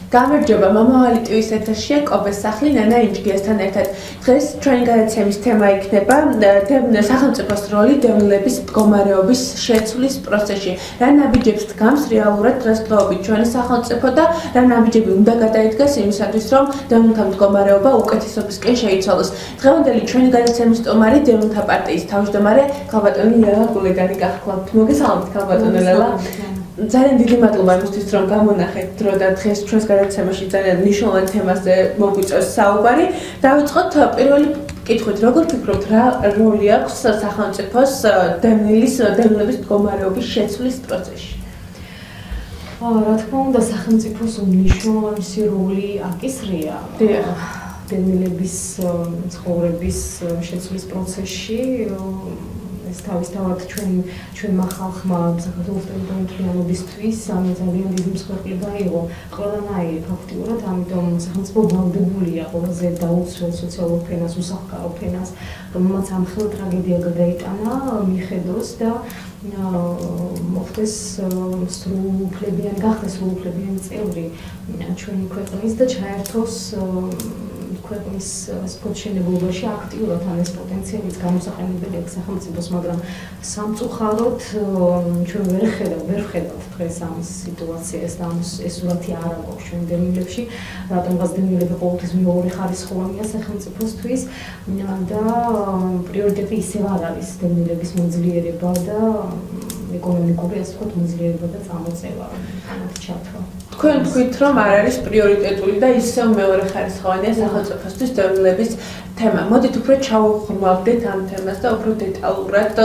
გამარჯობა, მომავალი ტვინის ეთერშია კობეს სახლი ნანა ინჯგიასთან ერთად. დღეს ჩვენი გადაცემის თემა იქნება სახელმწიფოს როლი დევნილების მდგომარეობის შეცვლის პროცესში. რა ნაბიჯებს დგამს რეალურად დღესდღეობით ჩვენი სახელმწიფო და რა ნაბიჯები უნდა გადაიდგას იმისათვის, რომ დევნილთა მდგომარეობა უკეთესობისკენ შეიცვალოს. დღევანდელი ჩვენი გადაცემის სტუმარი დევნილთა პარტიის თავმჯდომარე ქალბატონი ლელა გულეგანი გახლავთ. მოგესალმებით ქალბატონი ლელა. ძალიან დიდი მადლობა იმისთვის, რომ გამონახეთ დრო და დღეს ჩვენს გადაცემაში ძალიან მნიშვნელოვან თემაზე მოგვიწევს საუბარი. დავიწყოთ პირველი კითხვით, როგორ ფიქრობთ, რა როლი აქვს სახელმწიფოს დევნილების მდგომარეობის შეცვლის პროცესში? რა თქმა უნდა, სახელმწიფოს მნიშვნელოვანი როლი აკისრია დევნილების ცხოვრების შეცვლის პროცესში. ეს თავისთავად ჩვენმა ხალხმა საქართველოს ტერიტორიალობისთვის ძალიან დიდი მსხვერპლი გაიღო ყველანაირი ფაქტიურად, ამიტომ სახელმწიფო ვალდებულია ყველაზე დაუცველ სოციალურ ფენას, უსახლკარო ფენას, რომელმაც ამხელა ტრაგედია გადაიტანა, მიხედოს და მოხდეს გახდეს სრულუფლებიანი წევრი ჩვენი ქვეყნის და ჩაერთოს ქვეყნის სპორტშენებობაში აქტიურად ან ეს პოტენციალიც გამოსაყენებელი აქვს სახელმწიფოს, მაგრამ სამწუხაროდ ჩვენ ვერ ხედავთ დღეს ამ სიტუაციას და ეს სურათი არ აქვს ჩვენ დევნილებში, რატომღაც დევნილები ყოველთვის მეორე ხარისხოვანია სახელმწიფოსთვის და პრიორიტეტი ისევ არ არის დევნილების მოძლიერება და ეკონომიკური ასე ვთქვათ მოძლიერება და წამოწევა ამათ ჩათვლა. თქვენ თქვით, რომ არ არის პრიორიტეტული და ისევ მეორე ხარისხოვანია სახელმწიფოსთვის დევნილების თემა. მოდით უფრო ჩავუღრმავდეთ ამ თემას და უფრო დეტალურად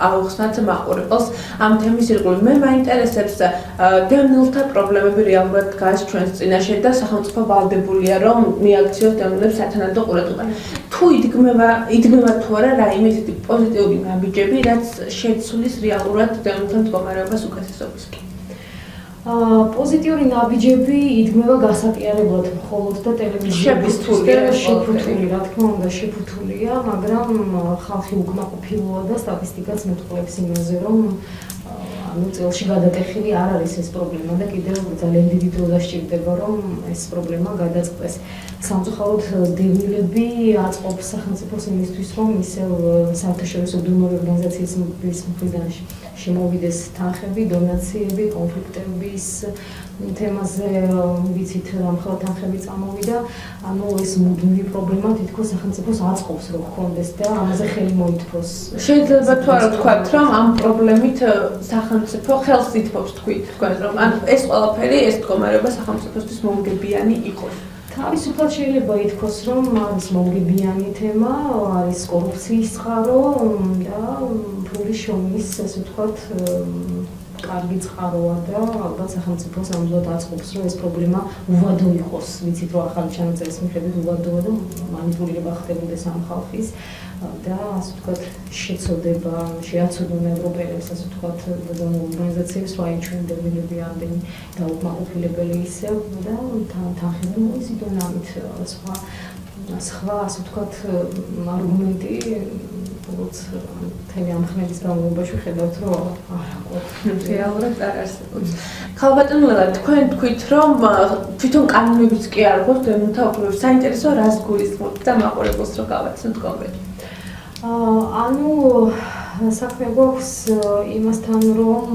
ავხსნათ მაყურებელს ამ თემის ირგვლივ. მე მაინტერესებს დევნილთა პრობლემები რეალურად დგას ჩვენს წინაშე და სახელმწიფო ვალდებულია, რომ მიაქციოს დევნილებს სათანადო ყურადღება. თუ იდგმება თუ არა რაიმე ისეთი პოზიტიური ნაბიჯები, რაც შეცვლის რეალურად დევნილთა მდგომარეობას უკეთესობისკენ? პოზიტიური ნაბიჯები იდგმება გასაყიარებლად მხოლოდ და ტელევიზიებისთვის შეფუთული, რა თქმა უნდა შეფუთულია, მაგრამ ხალხი უკმაყოფილოა და სტატისტიკაც მეტყველებს იმაზე, რომ წელში გადატეხილი არ არის ეს პრობლემა და კიდევ ძალიან დიდი დრო დასჭირდება, რომ ეს პრობლემა გადაწყდეს. სამწუხაროდ დევნილები აწყობს სახელმწიფოს იმისთვის, რომ ისევ საერთაშორისო დონორი ორგანიზაციის მხრიდან შემოვიდეს თანხები, დონაციები, კონფლიქტების თემაზე ვიცით, ამხელა თანხები წამოვიდა, ანუ ეს მუდმივი პრობლემა თითქოს სახელმწიფოს აწყობს, რომ ჰქონდეს და ამაზე ხელი მოითხოვს. შეიძლება თუ არა ვთქვათ, რომ ამ პრობლემით სახელმწიფო ხელს ითხოვს, თქვით, რომ ეს ყველაფერი, ეს მდგომარეობა სახელმწიფოსთვის მომგებიანი იყოს. თავისუფლად შეიძლება ითქვას, რომ არის მომგებიანი თემა, არის კორუფციის წყარო და ფულის შრომის, ასე ვთქვათ, კარგი წყაროა და ალბათ სახელმწიფოს ამბულად აწყობს, რომ ეს პრობლემა უვადო იყოს. ვიცით, რომ ახალი ჩანაწერის მიხედვით უვადოა და მანიპულირება ხდებოდეს ამ ხალხის და ასე ვთქვათ, შეაცოდონ ევროპელებს, ასე ვთქვათ, ორგანიზაციებს, რომ ჩვენ დევნილები ამდენი დაუკმაყოფილებელი ისევ და თანხები მოიზიდონ ამით სხვა ასე ვთქვათ არგუმენტი როგორც მთელი ამ ხმების განმავლობაში ხედავთ, რომ რეალურად არ არსებობს. ქალბატონი ლელა, თქვენ თქვით, რომ თვითონ კანონებიც კი არ გვაქვს დევნილთა უფლებებს. საინტერესო რას გულისხმობთ და მაყურებელს რო გავაცნოთ კონკრეტულად? ანუ საქმე გვაქვს იმასთან, რომ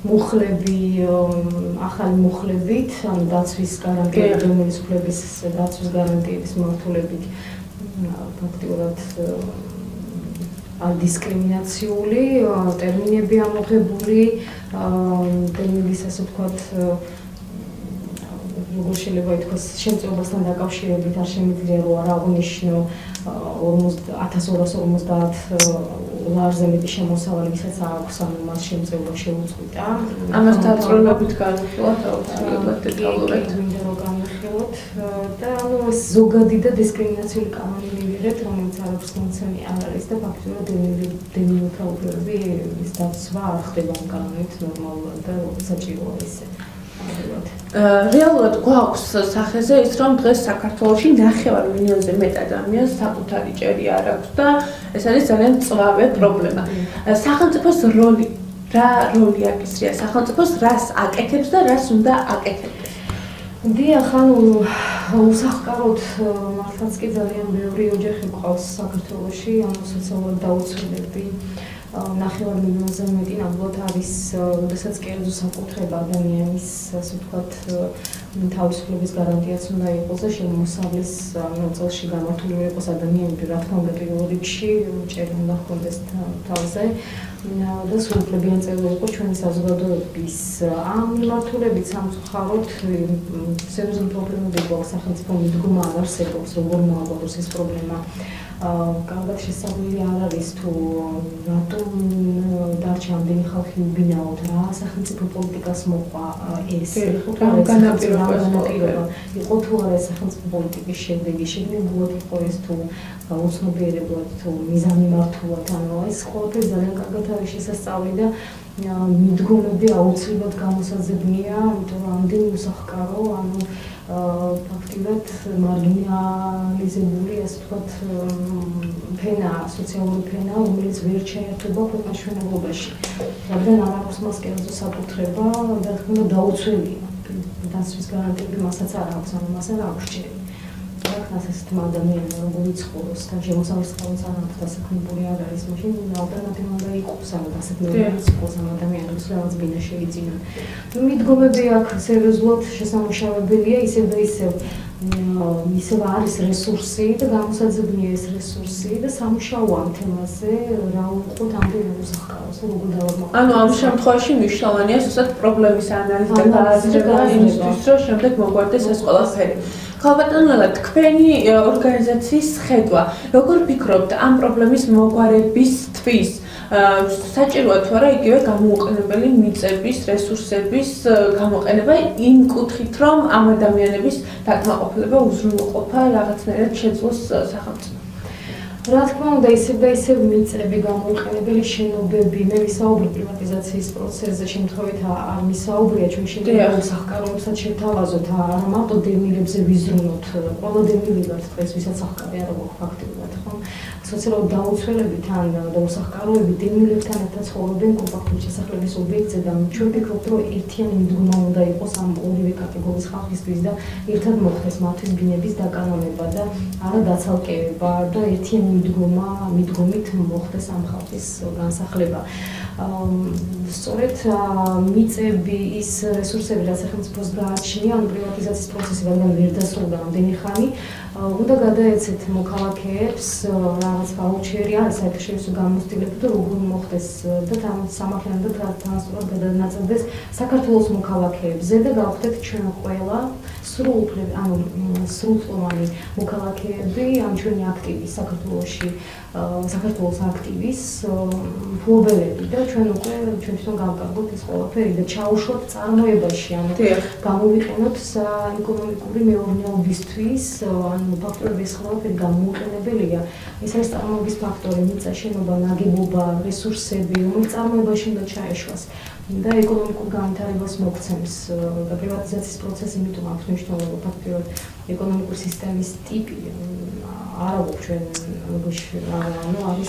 მუხლები, ახალი მუხლებით, ანუ დაცვის გარანტიები, დევნილის უფლების დაცვის გარანტიების მართულებით ფაქტიურად დისკრიმინაციული ტერმინები ამოღებული, დევნილის ასე ვთქვათ, როგორ შეიძლება ითქვას, შემწეობასთან დაკავშირებით არ შემიძლია რომ არ აღნიშნო 1250 ლარზე მეტი შემოსავალი, ვისაც აქვს, ანუ მას შემწეობა შეუწყვიტა. ამას დაწვრილებით განვიხილოთ აუცილებლად დეტალურად. მინდა რომ განვიხილოთ და ანუ ეს ზოგადი და დისკრიმინაციული კანონი მივიღეთ, რომელიც არაფერს მომცემი არ არის და ფაქტობრივად დევნილთა უფლებები ის დაცვა არ ხდება ამ კანონით ნორმალურად და საჭიროა ისე. რეალურად გვაქვს სახეზე ის, რომ დღეს საქართველოში 9 მილიონზე მეტ ადამიანს საკუთარი ჭერი არ აქვს და ეს არის ძალიან მწვავე პრობლემა. სახელმწიფოს როლი რა როლი აკისრია სახელმწიფოს, რას აკეთებს და რას უნდა აკეთებდეს? დიახ, ანუ უსახლკაროდ მართლაც კი ძალიან ბევრი ოჯახი გვყავს საქართველოში, ანუ სოციალურად დაუცველები. 9 მილიონზე მეტი ნამდვილად არის, როდესაც კერძო საკუთრება ადამიანის, ასე ვთქვათ, თავისუფლების გარანტიაც უნდა იყოს და შემოსავლის ნაწილში გამართული იყოს ადამიანები, რა თქმა უნდა, პირველ რიგში ჭერი უნდა ჰქონდეს თავზე და სრულუფლებიან წევრი იყოს ჩვენი საზოგადოების. ამ მიმართულებით სამწუხაროდ სერიოზული პრობლემები გვაქვს, სახელმწიფო მიდგომა არ არსებობს, როგორ მოაგვაროს ეს პრობლემა. კარგად შესაძლებელი არ არის თუ რატომ დარჩა ამდენი ხალხი უბინაოდ, რა სახელმწიფო პოლიტიკას მოყვა ეს განაპირობა იყო თუ არა სახელმწიფო პოლიტიკის შედეგი, შეგნებულად იყო ეს თუ უცნობიერებლად თუ მიზანმიმართულად, ანუ ეს ყველაფერი ძალიან კარგად არის შესასწავლი და მიდგომები აუცილებლად გამოსაძებნია, იმიტომ რომ ამდენი უსახლკარო, ანუ ფაქტიურად მარგინალიზებული, ასე ვთქვათ, ფენა, სოციალური ფენა, რომელიც ვერ შეერთება ქვეყნის მშენებლობაში. რადგან არ აქვს მას კერძო საკუთრება, და თქმა უნდა დაუცველია. დასვლის გარანტიები მასაც არ აქვს, ანუ მას არ აქვს ჭერი. რახან ესეთმა ადამიანებმა როგორ იცხოვროს და შემოსავლის წყალს არ აქვს დასაქმებული არ არის, მაშინ ალტერნატივა უნდა იყოს, ანუ დასაქმებელიც იყოს ამ ადამიანებს, რაღაც ბინა შეიძინონ. მიდგომები აქ სერიოზულად შესამუშავებელია, ისევ და ისევ არის რესურსი და გამოსაძებნია ეს რესურსი და სამუშაო ამ თემაზე, რა უყოთ ამდენი უსახლკაროს და როგორ დავამოყოთ. ანუ ამ შემთხვევაში მნიშვნელოვანია ზუსტად პრობლემის ანალიზი და გააზრება იმისთვის, რომ შემდეგ მოგვარდეს ეს ყველაფერი. ხალბატონლა, თქვენი ორგანიზაციის ხედვა, როგორ ფიქრობთ ამ პრობლემის მოგვარებისთვის? საჭიროა თუ არა იგივე გამოუყენებელი მიწების, რესურსების გამოყენება იმ კუთხით, რომ ამ ადამიანების დაკმაყოფილება უზრუნველყოფა რაღაცნაირად შეძლოს სახელმწიფო. რა თქმა უნდა, ისევ და ისევ მიწები, გამოუყენებელი შენობები, მე ვისაუბრე პრივატიზაციის პროცესზე, შემთხვევით არ მისაუბრია, ჩვენ შეიძლება უსახლკაროებსაც შევთავაზოთ, არა მარტო დევნილებზე ვიზრუნოთ, ყველა დევნილი ვართ დღეს, ვისაც სახკარი არ აქვს ფაქტიურად, ხო? სოციალურად დაუცველებთან და უსახლკაროები დევნილებთან ერთად ცხოვრობენ კომპაქტური შესახლების ობიექტზე და ჩვენ ვფიქრობთ, რომ ერთიანი მიდგომა უნდა იყოს ამ ორივე კატეგორიის ხალხისთვის და ერთად მოხდეს მათთვის ბინების დაკანონება და არა დაცალკევება და ერთიანი მიდგომით მოხდეს ამ ხალხის განსახლება. სწორედ მიწები, ის რესურსები, რაც სახელმწიფოს გააჩნია, ანუ პრივატიზაციის პროცესი რადგან ვერ დასრულდა ამდენი ხანი, უნდა გადაეცეთ მოქალაქეებს რაღაც ვაუჩერი არის საერთაშორისო გამოცდილება და როგორ მოხდეს და სამართლიანად და ტრანსპორტად გადანაწილდეს საქართველოს მოქალაქეებზე და გავხდეთ ჩვენ ყველა სრულწლოვანი მოქალაქეები, ან ჩვენი აქტივის საქართველოს აქტივის მფლობელები და ჩვენ უკვე ჩვენ თვითონ გავკარგოთ ეს ყველაფერი და ჩაუშვათ წარმოებაში, ანუ გამოვიყენოთ ეკონომიკური მეურნეობისთვის, ანუ ფაქტორები ეს ყველაფერი გამოუყენებელია. ეს არის წარმოების ფაქტორი, მიწა, შენობა, ნაგებობა, რესურსები, რომელიც წარმოებაში უნდა ჩაეშვას. და ეკონომიკურ განვითარებას მოგცემს და პრივატიზაციის პროცესი იმიტომ აქვს მნიშვნელობა ფაქტიურად ეკონომიკური სისტემის ტიპი არ აქვს ჩვენ როგორში ანუ არის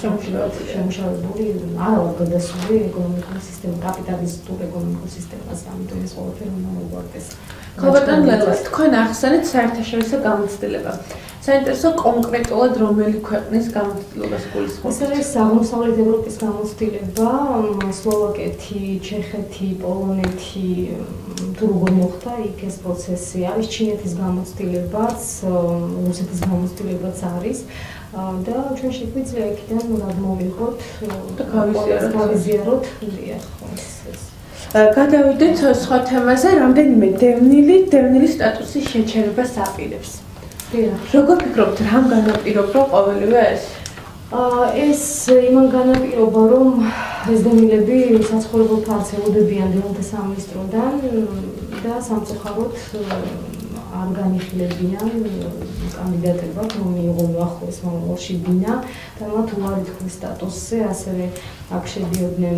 შემუშავებული არ აქვს გადასული ეკონომიკური სისტემა კაპიტალისტურ ეკონომიკურ სისტემაზე ამიტომ ეს ყველაფერი უნდა მოგვარდეს. ხალბატონლა, თქვენ ახსენეთ საერთაშორისო გამოცდილება. საინტერესო კონკრეტულად რომელი ქვეყნის გამოცდილებას გულისხმობთ? ეს არის აღმოსავლეთ ევროპის გამოცდილება, სლოვაკეთი, ჩეხეთი, პოლონეთი, თუ როგორ მოხდა იქ ეს პროცესი. არის ჩინეთის გამოცდილებაც, რუსეთის გამოცდილებაც არის და ჩვენ შეგვიძლია იქიდან გადმოვიღოთ და გავიზიაროთ. გადავიდეთ სხვა თემაზე, რამდენიმე დევნილის სტატუსის შეჩერებას აპირებს. როგორ ფიქრობთ, რამ განაპირობა ყოველივე ეს? ეს იმან განაპირობა, რომ ეს დევნილები საცხოვრებელ ფარს ელოდებიან დევნილთა სამინისტროდან და სამწუხაროდ არ განიხილებიან კანდიდატებად, რომ მიიღონ ახლოს მომავალში ბინა და მათ უარი თქვეს სტატუსზე, ასევე აქ შედიოდნენ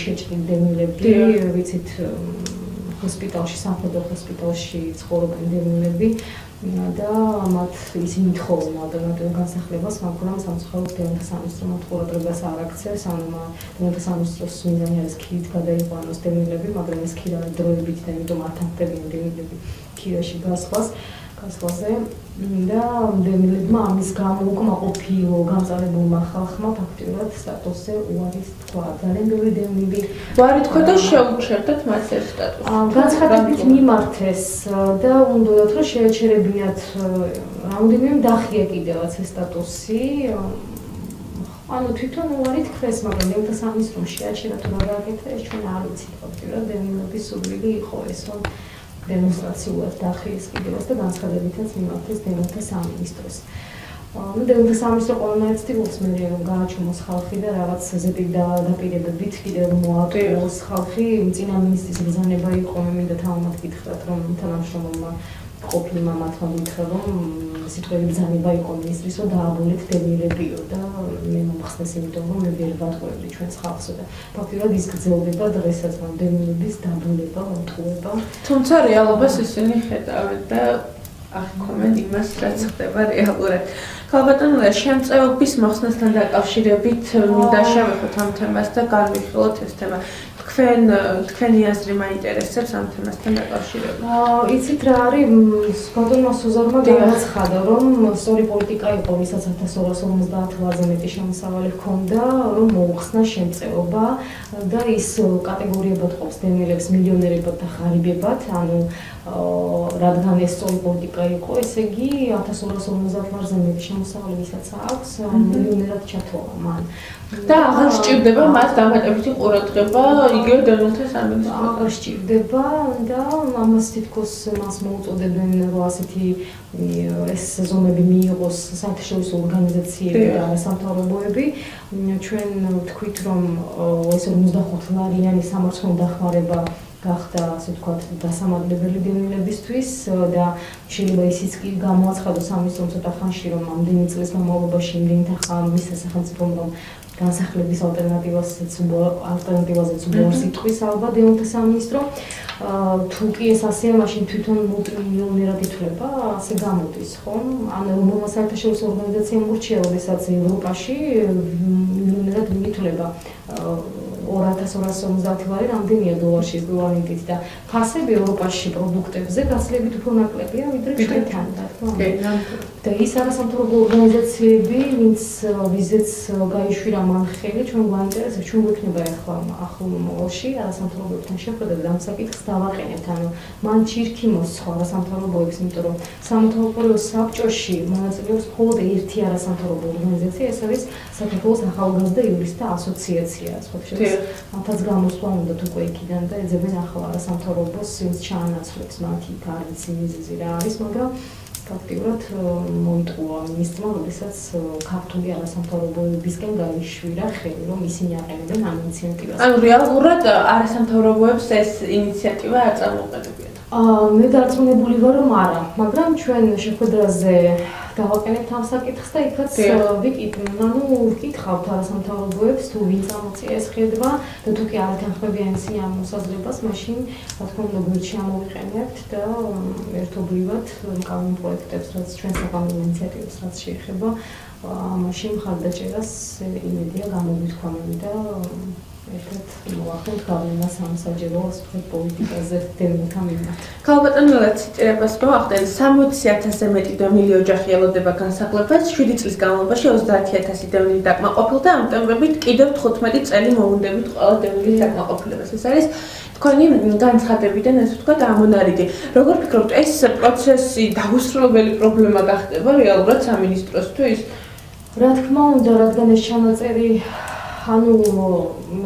შეჭრილი დევნილები, ვიცით ჰოსპიტალში, სამხედრო ჰოსპიტალში ცხოვრობენ დევნილები და მათ ისინი თხოვენ ალტერნატიულ განსახლებას, მაგრამ სამწუხაროდ დევნილთა სამინისტრომ ყურადღებას არ აქცევს, ანუ დევნილთა სამინისტროს მიზანი არის ქირით გადაიყვანოს დევნილები, მაგრამ ეს ქირა დროებით და იმიტომ არ თანხმდებიან დევნილები ქირაში გასვლაზე და დევნილებმა ამის გამო უკმაყოფილო გამწარებულმა ხალხმა ფაქტიურად სტატუსზე უარის თქვა. ძალიან ბევრი დევნილი უარი თქვა და შეუჩერდათ მას ეს სტატუსი. განცხადებით მიმართეს და უნდათ რომ შეეჩერებინათ რამოდენიმე დახია კიდევაც ეს სტატუსი. ანუ თვითონ უარი თქვეს, მაგრამ დევნილთა სამინისტრომ შეაჩერა თუ რა გააკეთა, ეს ჩვენ არ ვიცით ფაქტიურად დევნილების სურვილი იყო ეს, რომ დემონსტრაციულად დახიეს კიდევაც და განცხადებითაც მიმართეს დევნილთა სამინისტროს. დევნილთა სამინისტრო ყველანაირად ცდილობს მე რომ გააჩვენოს ხალხი და რაღაც ზეპირ დაპირებებით კიდევ მოაკვირვოს ხალხი. წინა მინისტრის ბრძანება იყო, მე მინდა თავმად გითხრათ, რომ თანამშრომელმა ყოფილმა მათმა გითხრა, რომ სიტყვები ბრძანება იყო მინისტრის, რომ დააბოლეთ დევნილებიო და მე მომხსნეს, იმიტომ რომ მე ვერ ვატყუებდი ჩვენს ხალხსო და ფაქტიურად ის გრძელდება დღესაც, რომ დევნილების დაბოლება, მოტყუება. თუმცა რეალობას ისინი ხედავენ და აღიქვამენ იმას, რაც ხდება რეალურად. ქალბატონო, შემწეობის მოხსნასთან დაკავშირებით მინდა შევეხოთ ამ თემას და განვიხილოთ ეს თემა. თქვენი აზრი მაინტერესებს ამ თემასთან დაკავშირებით. იცით რა არის, ბატონმა სუზარმა განაცხადა, რომ სწორი პოლიტიკა იყო, ვისაც 1250 ლარზე მეტი შემოსავალი ჰქონდა, რომ მოუხსნა შემწეობა და ის კატეგორიებად ყოფს დევნილებს მილიონერებად და ღარიბებად, ანუ რადგან ეს სწორი პოლიტიკა იყო, ესე იგი 1250 ლარზე მეტი შემოსავალი ვისაც აქვს, მილიონერად ჩათვალა მან. და აღარ სჭირდება მას დამატებითი ყურადღება იგივე დევნილთა სამინისტრომ. აღარ სჭირდება და ამას თითქოს მას მოუწოდებენ, რომ ასეთი ეს ზომები მიიღოს საერთაშორისო ორგანიზაციები და სამთავრობოები. ჩვენ ვთქვით, რომ ეს 45 ლარიანი სამართლიანი დახმარება გახდა, ასე ვთქვათ, დასამართლებელი დევნილებისთვის და შეიძლება ისიც კი გამოაცხადოს სამინისტრომ ცოტა ხანში, რომ ამდენი წლის განმავლობაში იმდენი თანხა მისცა სახელმწიფომ, რომ განსახლების ალტერნატივაზეც უარს იტყვის ალბათ დევნილთა სამინისტრო. თუ კი ეს ასეა, მაშინ თვითონ მულტიმილიონერად ითვლება, ასე გამოდის, ხო? ან რომელმა საერთაშორისო ორგანიზაციამ ურჩია, როდესაც ევროპაში მილიონერად ითვლება 2250 ლარი, რამდენია დოლარში ეკვივალენტით და ფასები ევროპაში პროდუქტებზე გაცილებით უფრო ნაკლებია, ვიდრე ჩვენთან, რა თქმა უნდა. და ის არასამთავრობო ორგანიზაციები, ვიზეც გაიშვირა მან ხელი, ჩვენ გვაინტერესებს, ჩვენ გვექნება ახლა ახლო მომავალში არასამთავრობოებთან შეხვედრა და ამ საკითხს დავაყენებთ, ანუ მან ჩირქი მოსცხვა არასამთავრობოებს, იმიტომ რომ სამთავრობო საბჭოში მონაწილეობს მხოლოდ ერთი არასამთავრობო ორგანიზაცია, ეს არის საქართველოს ახალგაზრდა იურისტთა ასოციაცია, მათაც გამოსვლა უნდათ უკვე იქიდან და ეძებენ ახლა არასამთავრობოს ის ჩაანაცვლებს მათი გარდაცი მიზეზი რა არის, მაგრამ ფაქტიურად მოიტყუა მინისტრმა, როდესაც ქართული არასამთავრობოებისკენ გაიშვირა ხელი, რომ ისინი აყენებენ ამ ინიციატივას. ანუ რეალურად არასამთავრობოებს ეს ინიციატივა არ წარმოუყენებიათ. მე დარწმუნებული ვარ, რომ არა, მაგრამ ჩვენ შეხვედრაზე დავაყენებთ ამ საკითხს და იქაც ვკითხავთ არასამთავრობოებს, თუ ვინ წამოწია ეს ხედვა და თუ კი არ ეთანხმებიან ისინი ამ მოსაზრებას, მაშინ რა თქმა უნდა გვერდში ამოვიყენებთ და ერთობლივად კანონურ პროექტებს, რაც ჩვენ საკანონო ინიციატივებს, რაც შეეხება, მაშინ მხარდაჭერას იმედია გამოვითქვამები და ერთად მოახდენთ გავლენას ამ საჯარო პოლიტიკაზე დევნილთა მიმართ. ქალბატონო, ციტირებას მოახდენ 60,000-ზე მეტი დევნილი ოჯახი ელოდება განსახლებას, 7 წლის განმავლობაში 30,000 დევნილი დაკმაყოფილდა, ამ ტემპებით კიდევ 15 წელი მოუნდებით ყველა დევნილის დაკმაყოფილებას. ეს არის თქვენი განცხადებიდან, ასე ვთქვათ, ამონარიდი. როგორ ფიქრობთ, ეს პროცესი დაუსრულებელი პრობლემა გახდება რეალურად სამინისტროსთვის? რა თქმა უნდა, რადგან ეს ჩანაწერი ანუ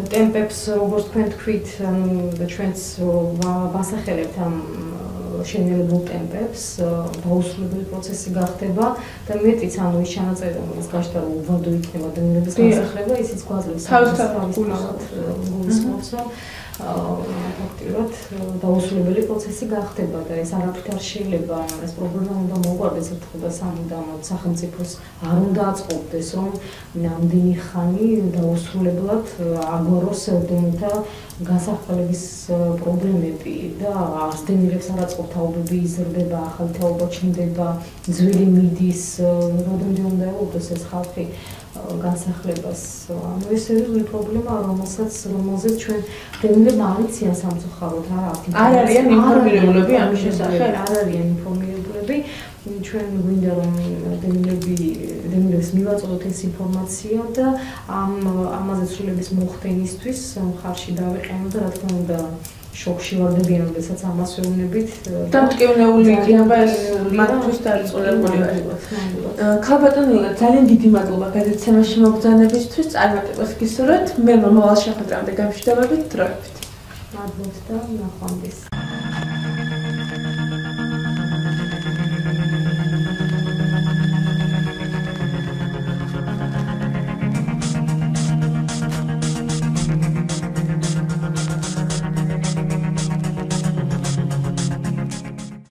ტემპებს, როგორც თქვენ თქვით, ჩვენც ვასახელებთ ამ შენელებულ ტემპებს, დაუსრულებელი პროცესი გახდება და მეტიც, ანუ ის ჩანაწერი, რომელიც გაჩნდა, რომ უვადო იქნება დევნილების განსახლება, ისიც გვაძლევს თავის გულისხმობს, რომ ფაქტიურად დაუსრულებელი პროცესი გახდება და ეს არაფრით არ შეიძლება ეს პრობლემა უნდა მოუყვარდეს ერთხელ და სამუდამოდ სახელმწიფოს არ უნდა აწყობდეს რომ ნამდვილი ხანი დაუსრულებლად აგოროს დენთა გასახელების პრობლემები და არსდენილებს არ აწყობ თაობები იზრდება ახალი თაობა ჩნდება ძველი მიდის როდემდე უნდა ელოდეს ეს ხალხი განსახლებას ანუ ეს სერიოზული პრობლემაა რომელზეც ჩვენ დევნილები არ იციან სამწუხაროდ არ არიან ინფორმირებულები ამის შესახებ არ არიან ინფორმირებულები ჩვენ გვინდა რომ დევნილებს მივაწოდოთ ეს ინფორმაცია და ამაზე ცვლილების მოხდენისთვის მხარში დავეყენოთ და რა თქმა უნდა შოქში ვარდებიან, როდესაც ამას ვეუბნებით. დამტკივნეული იქნება ეს მათთვის დაწუნებული ვარ. ქალბატონო, ძალიან დიდი მადლობა გადაცემაში მოგზაურობისთვის, წარმატებას გისურვებთ. მე მომავალ შეხვედრამდე გამშვიდობებით, დროებით. მადლობთ და ნახვამდის.